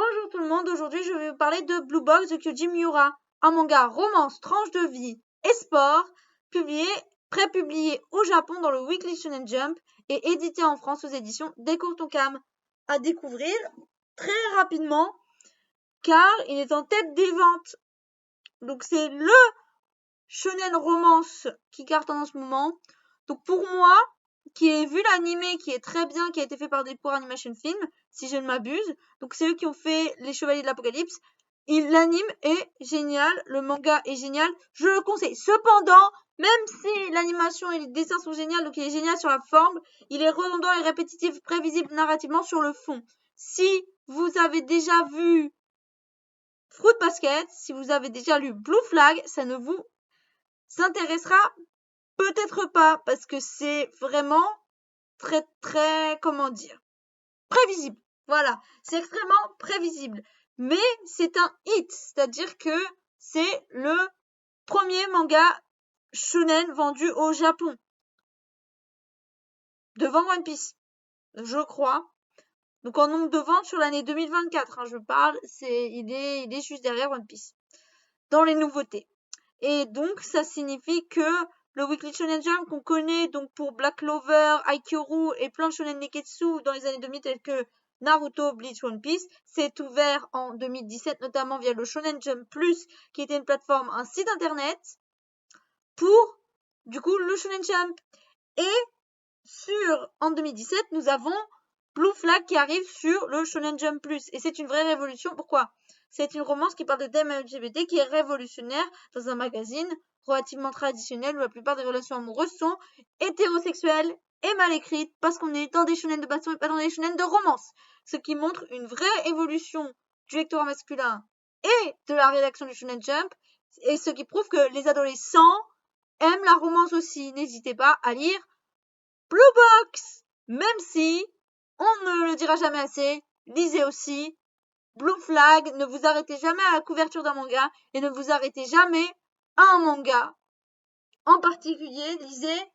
Bonjour tout le monde, aujourd'hui je vais vous parler de Blue Box de Kyoji Miura, un manga romance, tranche de vie et sport, prépublié au Japon dans le Weekly Shonen Jump et édité en France aux éditions Découvre ton Cam. À découvrir très rapidement car il est en tête des ventes. Donc c'est le shonen romance qui cartonne en ce moment. Donc pour moi, qui ai vu l'animé qui est très bien, qui a été fait par Delcourt Animation Film, si je ne m'abuse. Donc c'est eux qui ont fait Les Chevaliers de l'Apocalypse. L'anime est génial, le manga est génial, je le conseille. Cependant, même si l'animation et les dessins sont géniaux, donc il est génial sur la forme, il est redondant et répétitif, prévisible narrativement sur le fond. Si vous avez déjà vu Fruit Basket, si vous avez déjà lu Blue Flag, ça ne vous intéressera peut-être pas, parce que c'est vraiment très, comment dire, prévisible. Voilà, c'est extrêmement prévisible. Mais c'est un hit, c'est-à-dire que c'est le premier manga shonen vendu au Japon. Devant One Piece, je crois. Donc en nombre de ventes sur l'année 2024, je parle, il est juste derrière One Piece. Dans les nouveautés. Et donc, ça signifie que le Weekly Shonen Jump qu'on connaît donc pour Black Clover, Aikyoru et plein de shonen neketsu dans les années 2000 tels que Naruto, Bleach, One Piece, s'est ouvert en 2017 notamment via le Shonen Jump Plus qui était une plateforme, un site internet pour du coup le Shonen Jump. Et en 2017, nous avons Blue Flag qui arrive sur le Shonen Jump Plus. Et c'est une vraie révolution. Pourquoi ? C'est une romance qui parle de thèmes LGBT qui est révolutionnaire dans un magazine relativement traditionnel où la plupart des relations amoureuses sont hétérosexuelles et mal écrites parce qu'on est dans des shonen de baston et pas dans des shonen de romance. Ce qui montre une vraie évolution du lectorat masculin et de la rédaction du Shonen Jump et ce qui prouve que les adolescents aiment la romance aussi. N'hésitez pas à lire Blue Box, même si on ne le dira jamais assez, lisez aussi Blue Flag, ne vous arrêtez jamais à la couverture d'un manga et ne vous arrêtez jamais à un manga. En particulier, lisez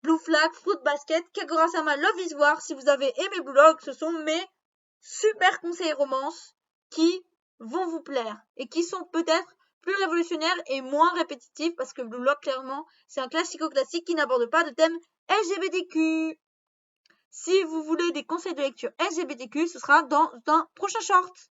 Blue Flag, Fruit Basket, Kagura-sama Love is War. Si vous avez aimé Blue Lock, ce sont mes super conseils romances qui vont vous plaire et qui sont peut-être plus révolutionnaires et moins répétitifs parce que Blue Lock, clairement, c'est un classico-classique qui n'aborde pas de thème LGBTQ. Si vous voulez des conseils de lecture LGBTQ, ce sera dans un prochain short.